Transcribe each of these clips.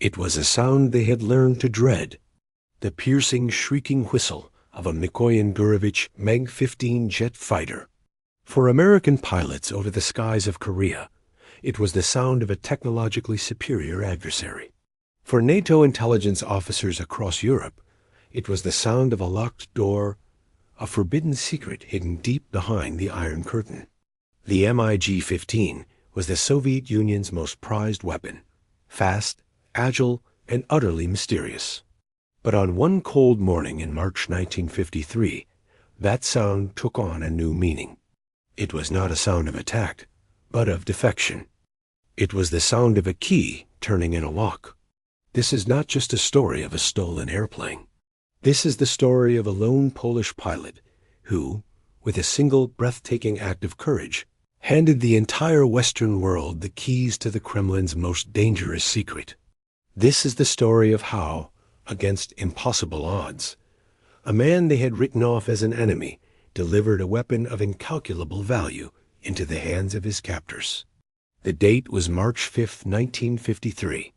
It was a sound they had learned to dread, the piercing, shrieking whistle of a Mikoyan Gurevich MiG-15 jet fighter. For American pilots over the skies of Korea, it was the sound of a technologically superior adversary. For NATO intelligence officers across Europe, it was the sound of a locked door, a forbidden secret hidden deep behind the Iron Curtain. The MiG-15 was the Soviet Union's most prized weapon, fast, agile, and utterly mysterious. But on one cold morning in March 1953, that sound took on a new meaning. It was not a sound of attack, but of defection. It was the sound of a key turning in a lock. This is not just a story of a stolen airplane. This is the story of a lone Polish pilot who, with a single breathtaking act of courage, handed the entire Western world the keys to the Kremlin's most dangerous secret. This is the story of how, against impossible odds, a man they had written off as an enemy delivered a weapon of incalculable value into the hands of his captors. The date was March 5, 1953.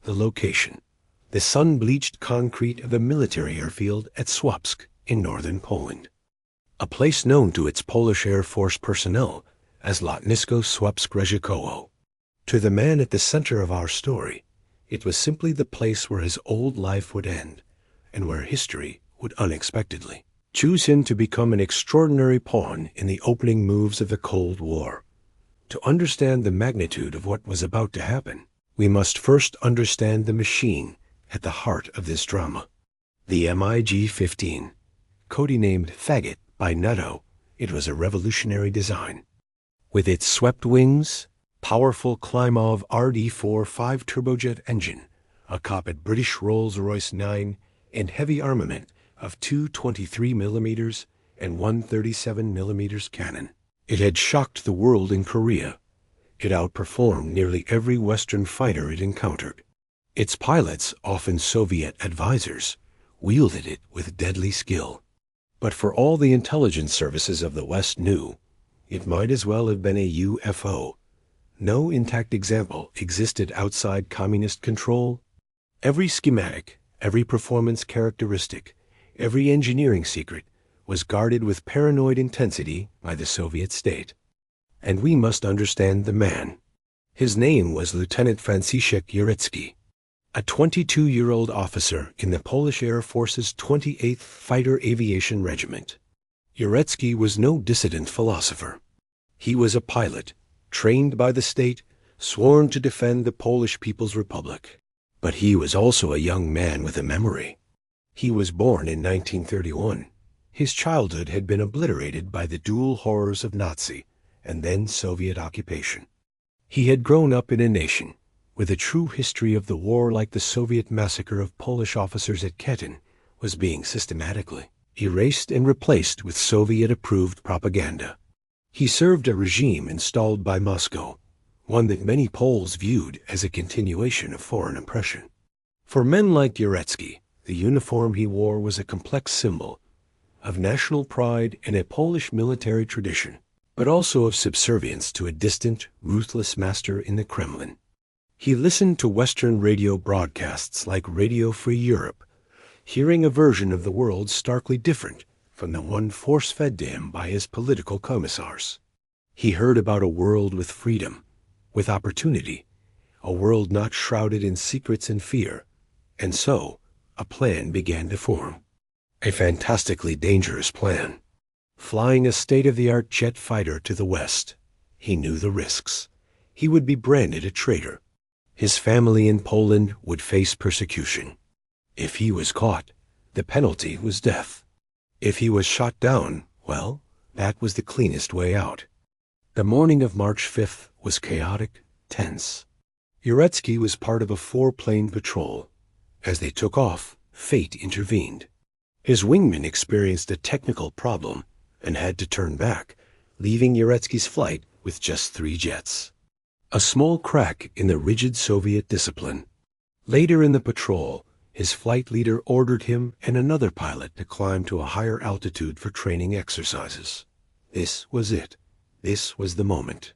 The location, the sun-bleached concrete of a military airfield at Sławsk in northern Poland, a place known to its Polish Air Force personnel as Lotnisko Sławsk-Rzeszkowo. To the man at the center of our story, it was simply the place where his old life would end and where history would unexpectedly choose him to become an extraordinary pawn in the opening moves of the Cold War. To understand the magnitude of what was about to happen, we must first understand the machine at the heart of this drama. The MiG-15, codenamed Faggot by NATO, it was a revolutionary design. With its swept wings, powerful Klimov RD-4 5-turbojet engine, a coppet British Rolls-Royce 9, and heavy armament of two 23mm and one 37mm cannon, it had shocked the world in Korea. It outperformed nearly every Western fighter it encountered. Its pilots, often Soviet advisors, wielded it with deadly skill. But for all the intelligence services of the West knew, it might as well have been a UFO. No intact example existed outside communist control. Every schematic, every performance characteristic, every engineering secret was guarded with paranoid intensity by the Soviet state. And we must understand the man. His name was Lieutenant Franciszek Jurecki, a 22-year-old officer in the Polish Air Force's 28th Fighter Aviation Regiment. Jurecki was no dissident philosopher. He was a pilot, trained by the state, sworn to defend the Polish People's Republic. But he was also a young man with a memory. He was born in 1931. His childhood had been obliterated by the dual horrors of Nazi and then Soviet occupation. He had grown up in a nation where the true history of the war, like the Soviet massacre of Polish officers at Katyn, was being systematically erased and replaced with Soviet-approved propaganda. He served a regime installed by Moscow, one that many Poles viewed as a continuation of foreign oppression. For men like Jurecki, the uniform he wore was a complex symbol of national pride and a Polish military tradition, but also of subservience to a distant, ruthless master in the Kremlin. He listened to Western radio broadcasts like Radio Free Europe, hearing a version of the world starkly different from the one force-fed to him by his political commissars. He heard about a world with freedom, with opportunity, a world not shrouded in secrets and fear, and so a plan began to form. A fantastically dangerous plan. Flying a state-of-the-art jet fighter to the West, he knew the risks. He would be branded a traitor. His family in Poland would face persecution. If he was caught, the penalty was death. If he was shot down, well, that was the cleanest way out. The morning of March 5th was chaotic, tense. Jurecki was part of a 4-plane patrol. As they took off, fate intervened. His wingman experienced a technical problem and had to turn back, leaving Jurecki's flight with just 3 jets. A small crack in the rigid Soviet discipline. Later in the patrol, his flight leader ordered him and another pilot to climb to a higher altitude for training exercises. This was it. This was the moment.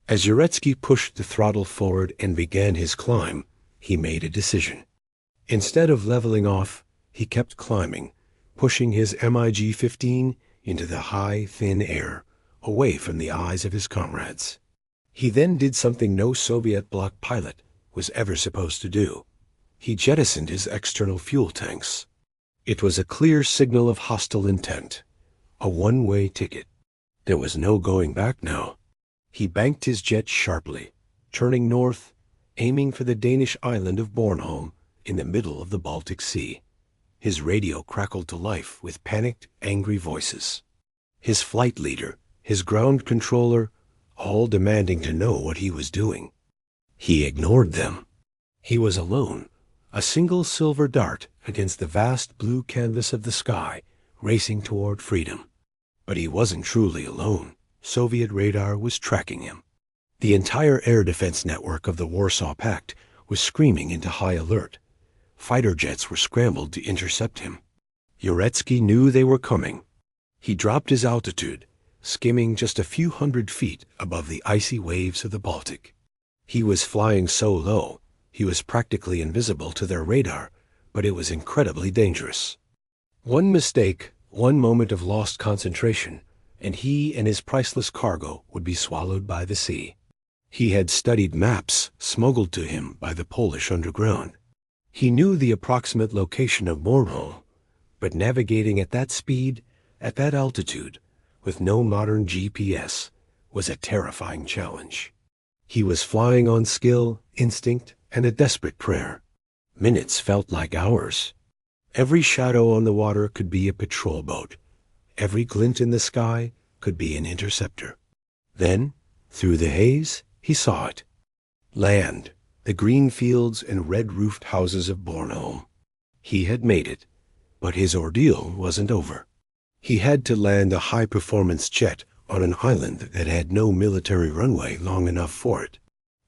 As Jurecki pushed the throttle forward and began his climb, he made a decision. Instead of leveling off, he kept climbing, pushing his MiG-15 into the high, thin air, away from the eyes of his comrades. He then did something no Soviet bloc pilot was ever supposed to do. He jettisoned his external fuel tanks. It was a clear signal of hostile intent, a one-way ticket. There was no going back now. He banked his jet sharply, turning north, aiming for the Danish island of Bornholm in the middle of the Baltic Sea. His radio crackled to life with panicked, angry voices. His flight leader, his ground controller, all demanding to know what he was doing. He ignored them. He was alone, a single silver dart against the vast blue canvas of the sky, racing toward freedom. But he wasn't truly alone. Soviet radar was tracking him. The entire air defense network of the Warsaw Pact was screaming into high alert. Fighter jets were scrambled to intercept him. Uretsky knew they were coming. He dropped his altitude, skimming just a few hundred feet above the icy waves of the Baltic. He was flying so low, he was practically invisible to their radar, but it was incredibly dangerous. One mistake, one moment of lost concentration, and he and his priceless cargo would be swallowed by the sea. He had studied maps smuggled to him by the Polish underground. He knew the approximate location of Bornholm, but navigating at that speed, at that altitude, with no modern GPS, was a terrifying challenge. He was flying on skill, instinct, and a desperate prayer. Minutes felt like hours. Every shadow on the water could be a patrol boat. Every glint in the sky could be an interceptor. Then, through the haze, he saw it. Land, the green fields and red-roofed houses of Bornholm. He had made it, but his ordeal wasn't over. He had to land a high-performance jet on an island that had no military runway long enough for it.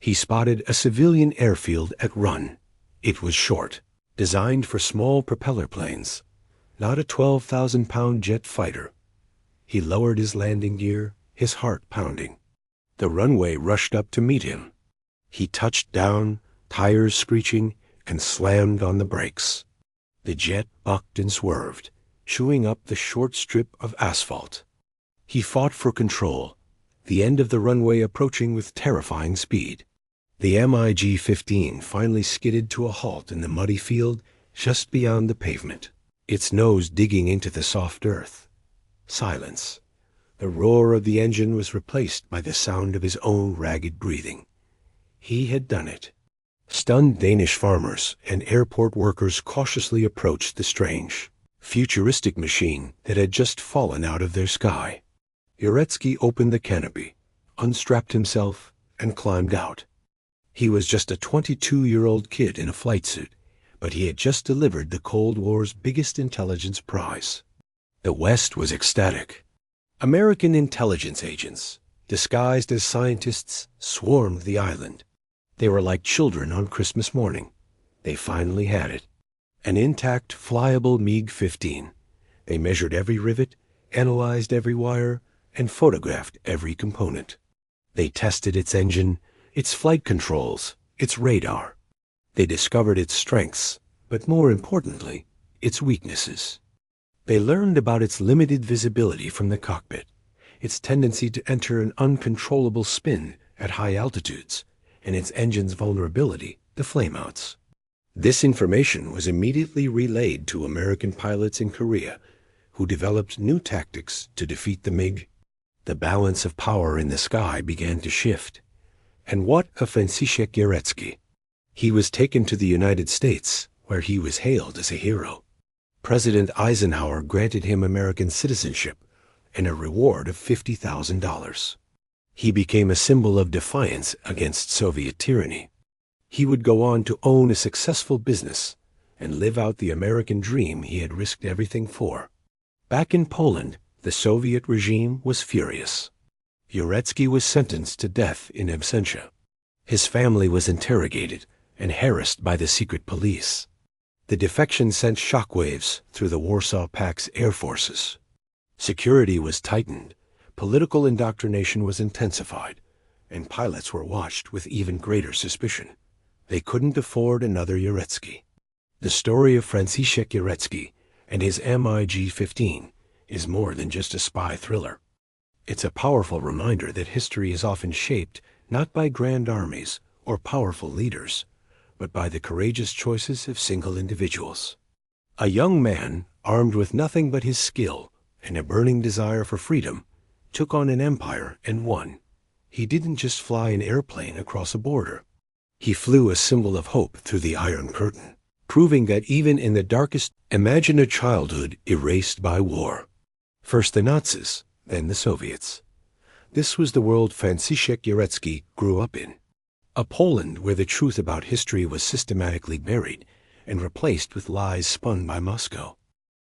He spotted a civilian airfield at Run. It was short, designed for small propeller planes, not a 12,000-pound jet fighter. He lowered his landing gear, his heart pounding. The runway rushed up to meet him. He touched down, tires screeching, and slammed on the brakes. The jet bucked and swerved, chewing up the short strip of asphalt. He fought for control, the end of the runway approaching with terrifying speed. The MiG-15 finally skidded to a halt in the muddy field just beyond the pavement, its nose digging into the soft earth. Silence. The roar of the engine was replaced by the sound of his own ragged breathing. He had done it. Stunned Danish farmers and airport workers cautiously approached the strange, futuristic machine that had just fallen out of their sky. Uretsky opened the canopy, unstrapped himself, and climbed out. He was just a 22-year-old kid in a flight suit, but he had just delivered the Cold War's biggest intelligence prize. The West was ecstatic. American intelligence agents, disguised as scientists, swarmed the island. They were like children on Christmas morning. They finally had it. An intact, flyable MiG-15. They measured every rivet, analyzed every wire, and photographed every component. They tested its engine, its flight controls, its radar. They discovered its strengths, but more importantly, its weaknesses. They learned about its limited visibility from the cockpit, its tendency to enter an uncontrollable spin at high altitudes, and its engine's vulnerability to flameouts. This information was immediately relayed to American pilots in Korea, who developed new tactics to defeat the MiG. The balance of power in the sky began to shift. And what of Franciszek Uretsky? He was taken to the United States, where he was hailed as a hero. President Eisenhower granted him American citizenship and a reward of $50,000. He became a symbol of defiance against Soviet tyranny. He would go on to own a successful business and live out the American dream he had risked everything for. Back in Poland, the Soviet regime was furious. Uretsky was sentenced to death in absentia. His family was interrogated and harassed by the secret police. The defection sent shockwaves through the Warsaw Pact's air forces. Security was tightened, political indoctrination was intensified, and pilots were watched with even greater suspicion. They couldn't afford another Uretsky. The story of Franciszek Uretsky and his MiG-15 is more than just a spy thriller. It's a powerful reminder that history is often shaped not by grand armies or powerful leaders, but by the courageous choices of single individuals. A young man, armed with nothing but his skill and a burning desire for freedom, took on an empire and won. He didn't just fly an airplane across a border. He flew a symbol of hope through the Iron Curtain, proving that even in the darkest, imagine a childhood erased by war. First the Nazis, then the Soviets. This was the world Franciszek Uretsky grew up in. A Poland where the truth about history was systematically buried and replaced with lies spun by Moscow.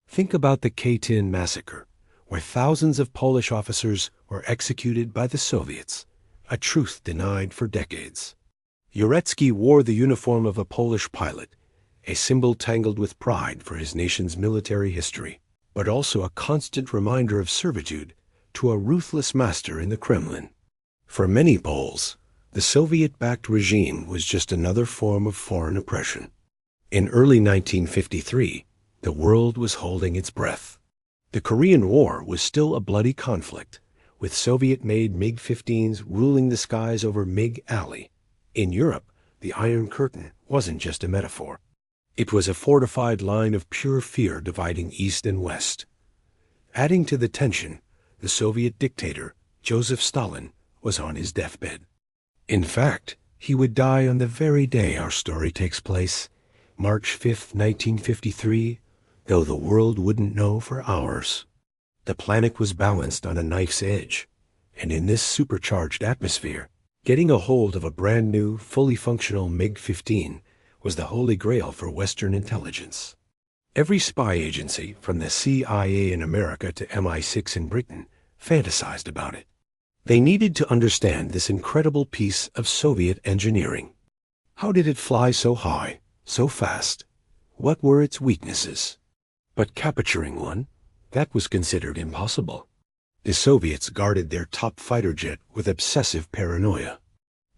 Think about the Katyn massacre, where thousands of Polish officers were executed by the Soviets, a truth denied for decades. Uretsky wore the uniform of a Polish pilot, a symbol tangled with pride for his nation's military history, but also a constant reminder of servitude to a ruthless master in the Kremlin. For many Poles, the Soviet-backed regime was just another form of foreign oppression. In early 1953, the world was holding its breath. The Korean War was still a bloody conflict, with Soviet-made MiG-15s ruling the skies over MiG Alley. In Europe, the Iron Curtain wasn't just a metaphor. It was a fortified line of pure fear dividing East and West. Adding to the tension, the Soviet dictator, Joseph Stalin, was on his deathbed. In fact, he would die on the very day our story takes place, March 5, 1953, though the world wouldn't know for hours. The planet was balanced on a knife's edge, and in this supercharged atmosphere, getting a hold of a brand new, fully functional MiG-15 was the holy grail for Western intelligence. Every spy agency, from the CIA in America to MI6 in Britain, fantasized about it. They needed to understand this incredible piece of Soviet engineering. How did it fly so high, so fast? What were its weaknesses? But capturing one, that was considered impossible. The Soviets guarded their top fighter jet with obsessive paranoia.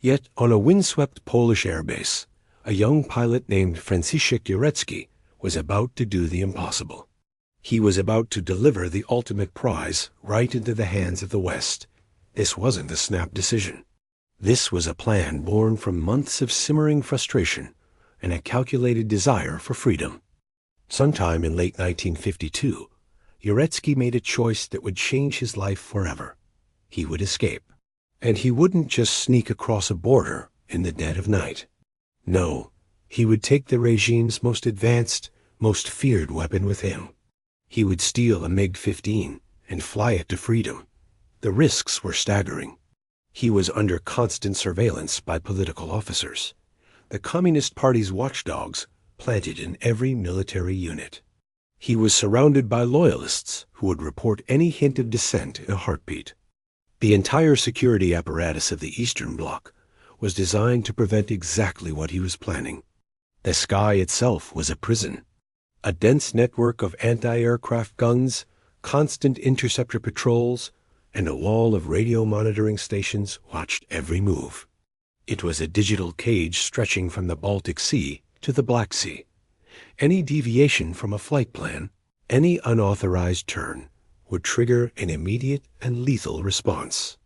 Yet, on a windswept Polish airbase, a young pilot named Franciszek Uretsky was about to do the impossible. He was about to deliver the ultimate prize right into the hands of the West. This wasn't a snap decision. This was a plan born from months of simmering frustration and a calculated desire for freedom. Sometime in late 1952, Uretsky made a choice that would change his life forever. He would escape. And he wouldn't just sneak across a border in the dead of night. No, he would take the regime's most advanced, most feared weapon with him. He would steal a MiG-15 and fly it to freedom. The risks were staggering. He was under constant surveillance by political officers, the Communist Party's watchdogs planted in every military unit. He was surrounded by loyalists who would report any hint of dissent in a heartbeat. The entire security apparatus of the Eastern Bloc was designed to prevent exactly what he was planning. The sky itself was a prison. A dense network of anti-aircraft guns, constant interceptor patrols, and a wall of radio monitoring stations watched every move. It was a digital cage stretching from the Baltic Sea to the Black Sea. Any deviation from a flight plan, any unauthorized turn, would trigger an immediate and lethal response.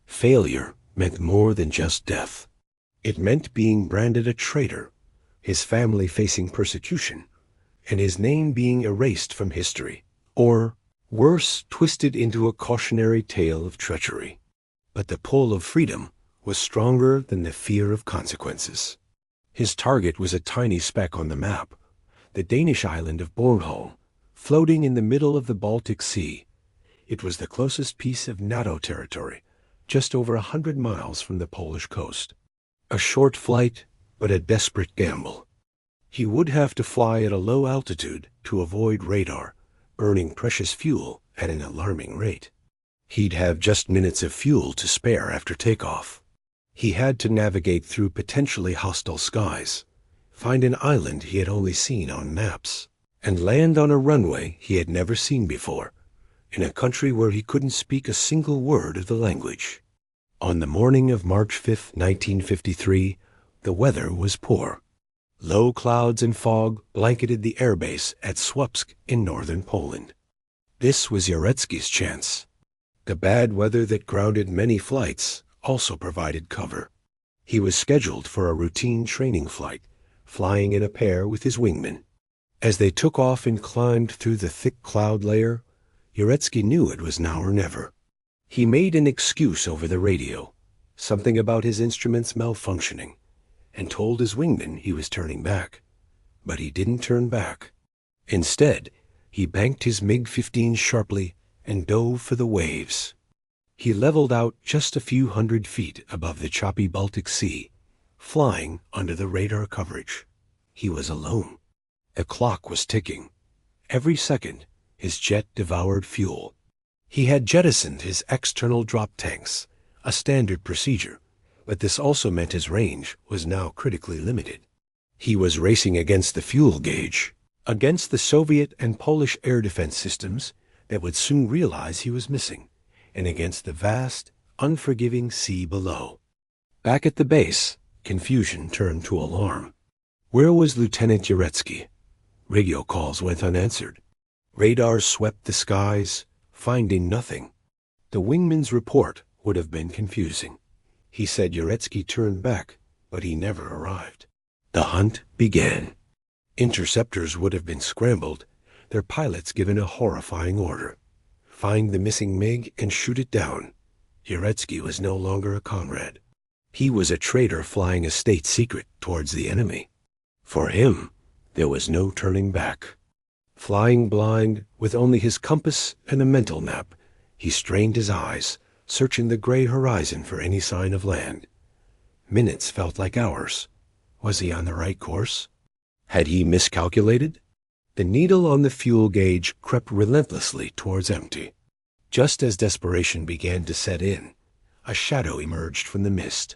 Failure meant more than just death. It meant being branded a traitor, his family facing persecution, and his name being erased from history, or, worse, twisted into a cautionary tale of treachery. But the pull of freedom was stronger than the fear of consequences. His target was a tiny speck on the map, the Danish island of Bornholm, floating in the middle of the Baltic Sea. It was the closest piece of NATO territory, just over 100 miles from the Polish coast. A short flight, but a desperate gamble. He would have to fly at a low altitude to avoid radar, burning precious fuel at an alarming rate. He'd have just minutes of fuel to spare after takeoff. He had to navigate through potentially hostile skies, find an island he had only seen on maps, and land on a runway he had never seen before, in a country where he couldn't speak a single word of the language. On the morning of March 5, 1953, The weather was poor. Low clouds and fog blanketed the airbase at Słupsk in northern Poland. This was Jarecki's chance. The bad weather that grounded many flights also provided cover. He was scheduled for a routine training flight, flying in a pair with his wingman. As they took off and climbed through the thick cloud layer, Jarecki knew it was now or never. He made an excuse over the radio, something about his instruments malfunctioning, and told his wingman he was turning back. But he didn't turn back. Instead, he banked his MiG-15 sharply and dove for the waves. He leveled out just a few hundred feet above the choppy Baltic Sea, flying under the radar coverage. He was alone. The clock was ticking. Every second, his jet devoured fuel. He had jettisoned his external drop tanks, a standard procedure, but this also meant his range was now critically limited. He was racing against the fuel gauge, against the Soviet and Polish air defense systems that would soon realize he was missing, and against the vast, unforgiving sea below. Back at the base, confusion turned to alarm. Where was Lieutenant Jarecki? Radio calls went unanswered. Radars swept the skies, finding nothing. The wingman's report would have been confusing. He said Jarecki turned back, but he never arrived. The hunt began. Interceptors would have been scrambled, their pilots given a horrifying order. Find the missing MiG and shoot it down. Jarecki was no longer a comrade. He was a traitor flying a state secret towards the enemy. For him, there was no turning back. Flying blind, with only his compass and a mental map, he strained his eyes, searching the gray horizon for any sign of land. Minutes felt like hours. Was he on the right course? Had he miscalculated? The needle on the fuel gauge crept relentlessly towards empty. Just as desperation began to set in, a shadow emerged from the mist.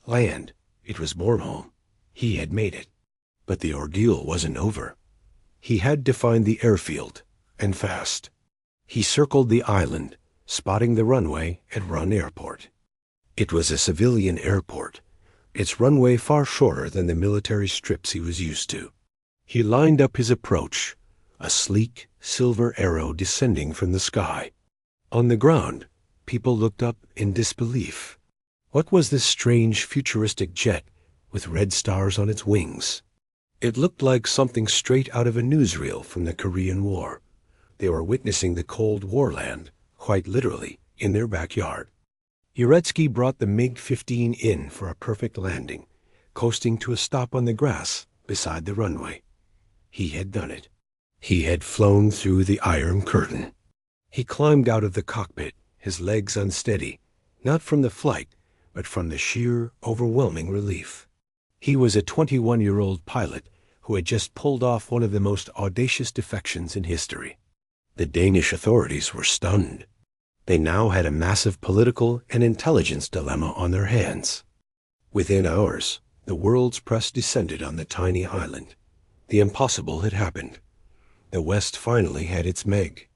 Land. It was Bornholm. He had made it. But the ordeal wasn't over. He had to find the airfield, and fast. He circled the island, spotting the runway at Run Airport. It was a civilian airport, its runway far shorter than the military strips he was used to. He lined up his approach, a sleek, silver arrow descending from the sky. On the ground, people looked up in disbelief. What was this strange, futuristic jet with red stars on its wings? It looked like something straight out of a newsreel from the Korean War. They were witnessing the Cold War land, quite literally, in their backyard. Jarecki brought the MiG-15 in for a perfect landing, coasting to a stop on the grass beside the runway. He had done it. He had flown through the Iron Curtain. He climbed out of the cockpit, his legs unsteady, not from the flight, but from the sheer, overwhelming relief. He was a 21-year-old pilot who had just pulled off one of the most audacious defections in history. The Danish authorities were stunned. They now had a massive political and intelligence dilemma on their hands. Within hours, the world's press descended on the tiny island. The impossible had happened. The West finally had its MiG.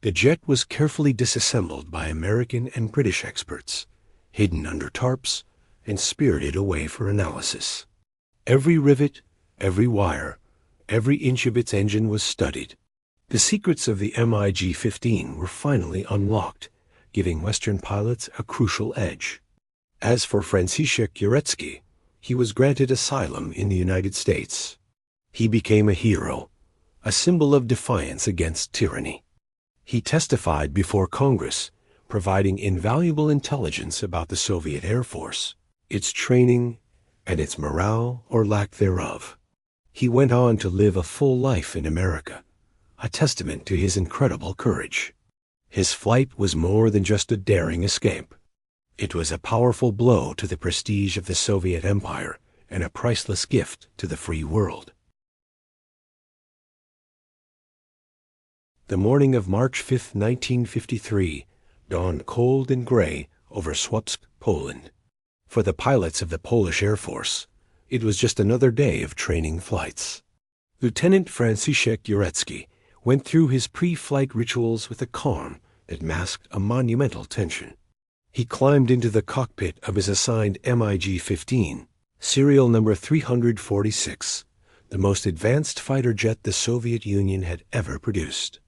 The jet was carefully disassembled by American and British experts, hidden under tarps, and spirited away for analysis. Every rivet, every wire, every inch of its engine was studied. The secrets of the MiG-15 were finally unlocked, giving Western pilots a crucial edge. As for Franciszek Jarecki, he was granted asylum in the United States. He became a hero, a symbol of defiance against tyranny. He testified before Congress, providing invaluable intelligence about the Soviet Air Force, its training, and its morale or lack thereof. He went on to live a full life in America, a testament to his incredible courage. His flight was more than just a daring escape. It was a powerful blow to the prestige of the Soviet Empire and a priceless gift to the free world. The morning of March 5, 1953, dawned cold and gray over Słupsk, Poland. For the pilots of the Polish Air Force, it was just another day of training flights. Lieutenant Franciszek Jarecki went through his pre-flight rituals with a calm that masked a monumental tension. He climbed into the cockpit of his assigned MiG-15, Serial number 346, the most advanced fighter jet the Soviet Union had ever produced.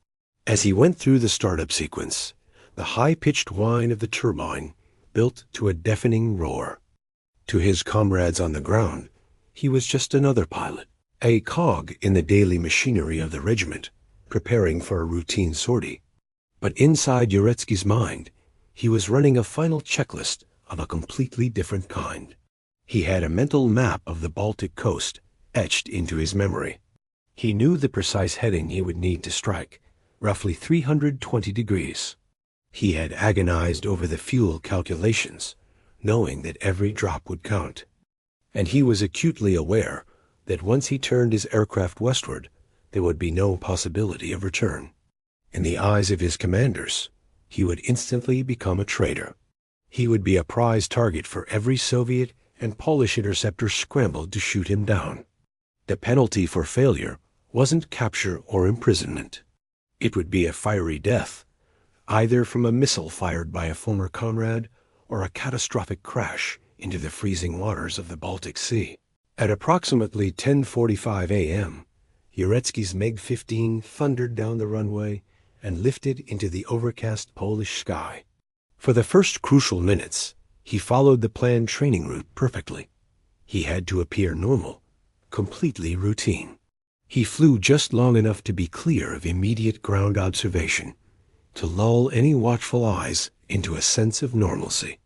As he went through the startup sequence, the high-pitched whine of the turbine built to a deafening roar. To his comrades on the ground, he was just another pilot, a cog in the daily machinery of the regiment, preparing for a routine sortie. But inside Uretsky's mind, he was running a final checklist of a completely different kind. He had a mental map of the Baltic coast etched into his memory. He knew the precise heading he would need to strike, roughly 320 degrees. He had agonized over the fuel calculations, knowing that every drop would count. And he was acutely aware that once he turned his aircraft westward, there would be no possibility of return. In the eyes of his commanders, he would instantly become a traitor. He would be a prize target for every Soviet and Polish interceptor scrambled to shoot him down. The penalty for failure wasn't capture or imprisonment. It would be a fiery death, either from a missile fired by a former comrade or a catastrophic crash into the freezing waters of the Baltic Sea. At approximately 10:45 a.m., Uretsky's MiG-15 thundered down the runway and lifted into the overcast Polish sky. For the first crucial minutes, he followed the planned training route perfectly. He had to appear normal, completely routine. He flew just long enough to be clear of immediate ground observation, to lull any watchful eyes into a sense of normalcy.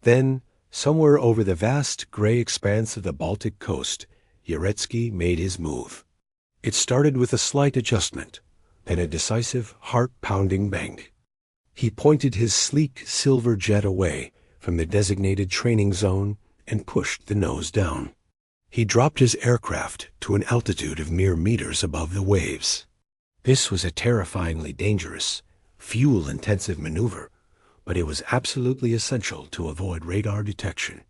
Then, somewhere over the vast gray expanse of the Baltic coast, Uretsky made his move. It started with a slight adjustment, then a decisive, heart-pounding bang. He pointed his sleek silver jet away from the designated training zone and pushed the nose down. He dropped his aircraft to an altitude of mere meters above the waves. This was a terrifyingly dangerous, fuel-intensive maneuver, but it was absolutely essential to avoid radar detection.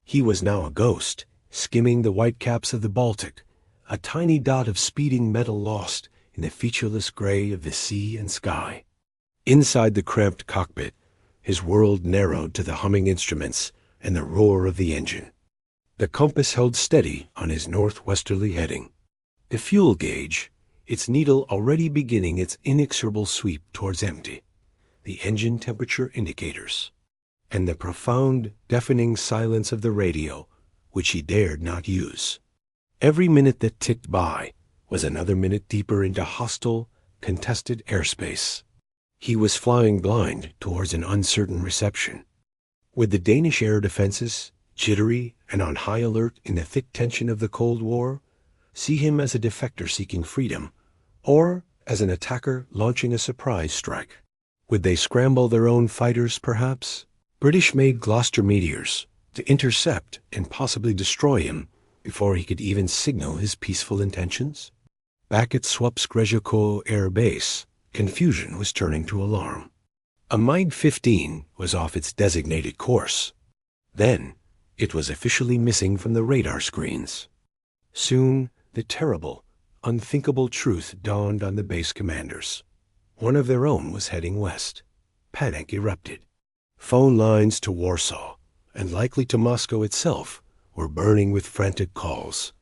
He was now a ghost, skimming the whitecaps of the Baltic, a tiny dot of speeding metal lost in the featureless gray of the sea and sky. Inside the cramped cockpit, his world narrowed to the humming instruments and the roar of the engine. The compass held steady on his northwesterly heading. The fuel gauge, its needle already beginning its inexorable sweep towards empty. The engine temperature indicators, and the profound, deafening silence of the radio, which he dared not use. Every minute that ticked by was another minute deeper into hostile, contested airspace. He was flying blind towards an uncertain reception. With the Danish air defenses jittery and on high alert in the thick tension of the Cold War, see him as a defector seeking freedom, or as an attacker launching a surprise strike. Would they scramble their own fighters, perhaps? British-made Gloucester meteors to intercept and possibly destroy him before he could even signal his peaceful intentions? Back at Swapsk-Rezhiko Air Base, confusion was turning to alarm. A MiG-15 was off its designated course. Then, it was officially missing from the radar screens. Soon, the terrible, unthinkable truth dawned on the base commanders. One of their own was heading west. Panic erupted. Phone lines to Warsaw, and likely to Moscow itself, were burning with frantic calls.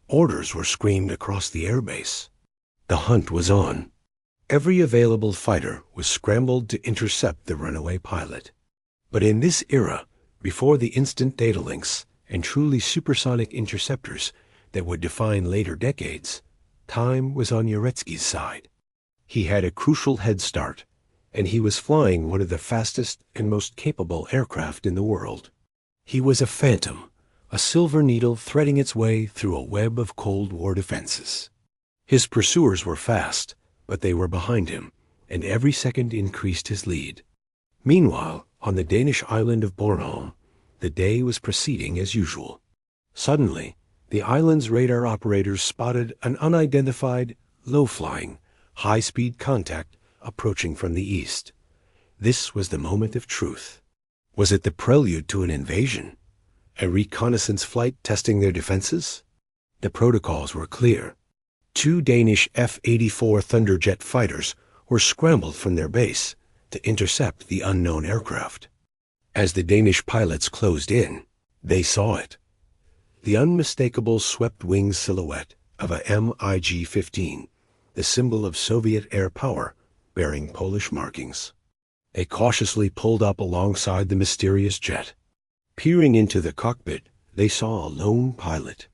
Orders were screamed across the airbase. The hunt was on. Every available fighter was scrambled to intercept the runaway pilot. But in this era, before the instant data links and truly supersonic interceptors that would define later decades, time was on Uretsky's side. He had a crucial head start, and he was flying one of the fastest and most capable aircraft in the world. He was a phantom, a silver needle threading its way through a web of Cold War defenses. His pursuers were fast, but they were behind him, and every second increased his lead. Meanwhile, on the Danish island of Bornholm, the day was proceeding as usual. Suddenly, the island's radar operators spotted an unidentified, low-flying, high-speed contact approaching from the east. This was the moment of truth. Was it the prelude to an invasion? A reconnaissance flight testing their defenses? The protocols were clear. 2 Danish F-84 Thunderjet fighters were scrambled from their base to intercept the unknown aircraft. As the Danish pilots closed in, they saw it. the unmistakable swept-wing silhouette of a MiG-15, the symbol of Soviet air power, bearing Polish markings. They cautiously pulled up alongside the mysterious jet. Peering into the cockpit, they saw a lone pilot.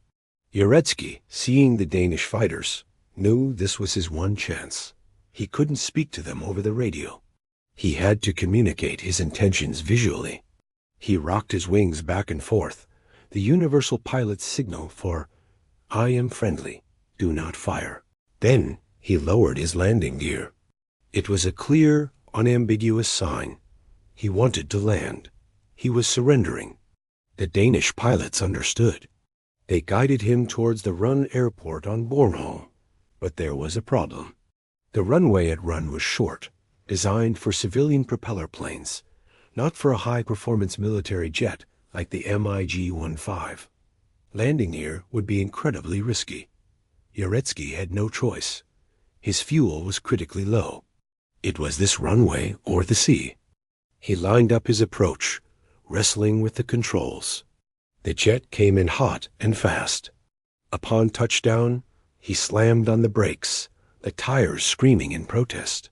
Uretsky, seeing the Danish fighters, knew this was his one chance. He couldn't speak to them over the radio. He had to communicate his intentions visually. He rocked his wings back and forth, the universal pilot's signal for, "I am friendly, do not fire." Then he lowered his landing gear. It was a clear, unambiguous sign. He wanted to land. He was surrendering. The Danish pilots understood. They guided him towards the Run airport on Bornholm. But there was a problem. The runway at Run was short, designed for civilian propeller planes, not for a high-performance military jet like the MiG-15. Landing here would be incredibly risky. Uretsky had no choice. His fuel was critically low. It was this runway or the sea. He lined up his approach, wrestling with the controls. The jet came in hot and fast. Upon touchdown, he slammed on the brakes, the tires screaming in protest.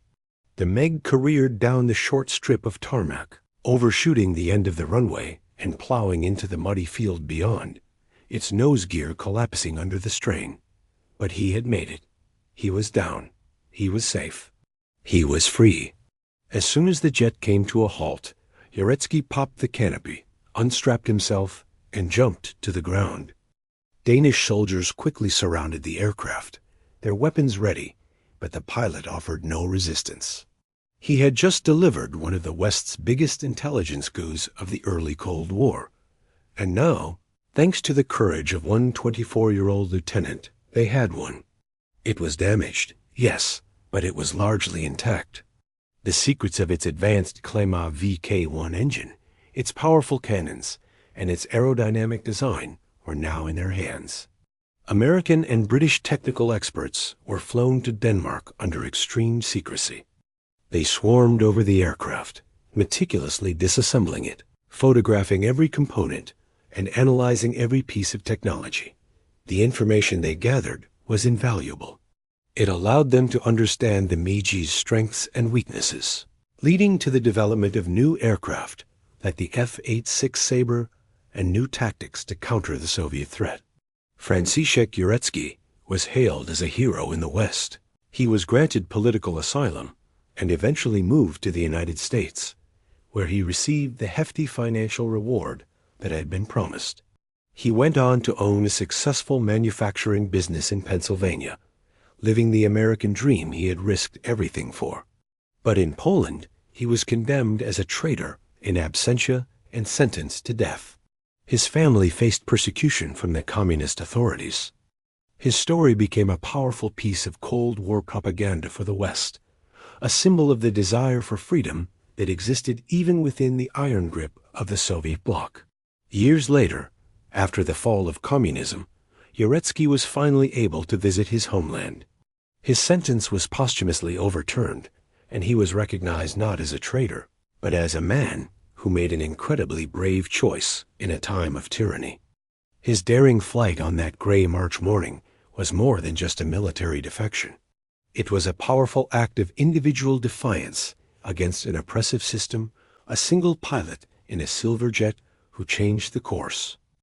The MiG careered down the short strip of tarmac, overshooting the end of the runway and plowing into the muddy field beyond, its nose gear collapsing under the strain. But he had made it. He was down. He was safe. He was free. As soon as the jet came to a halt, Uretsky popped the canopy, unstrapped himself, and jumped to the ground. Danish soldiers quickly surrounded the aircraft, their weapons ready, but the pilot offered no resistance. He had just delivered one of the West's biggest intelligence coups of the early Cold War, and now, thanks to the courage of one 24-year-old lieutenant, they had one. It was damaged, yes, but it was largely intact. The secrets of its advanced Klima VK-1 engine, its powerful cannons, and its aerodynamic design were now in their hands. American and British technical experts were flown to Denmark under extreme secrecy. They swarmed over the aircraft, meticulously disassembling it, photographing every component, and analyzing every piece of technology. The information they gathered was invaluable. It allowed them to understand the MiG's strengths and weaknesses, leading to the development of new aircraft like the F-86 Sabre and new tactics to counter the Soviet threat. Franciszek Uretsky was hailed as a hero in the West. He was granted political asylum and eventually moved to the United States, where he received the hefty financial reward that had been promised. He went on to own a successful manufacturing business in Pennsylvania, living the American dream he had risked everything for. But in Poland, he was condemned as a traitor in absentia and sentenced to death. His family faced persecution from the communist authorities. His story became a powerful piece of Cold War propaganda for the West, a symbol of the desire for freedom that existed even within the iron grip of the Soviet bloc. Years later, after the fall of communism, Uretsky was finally able to visit his homeland. His sentence was posthumously overturned, and he was recognized not as a traitor, but as a man who made an incredibly brave choice in a time of tyranny. His daring flight on that gray March morning was more than just a military defection. It was a powerful act of individual defiance against an oppressive system, a single pilot in a silver jet who changed the course.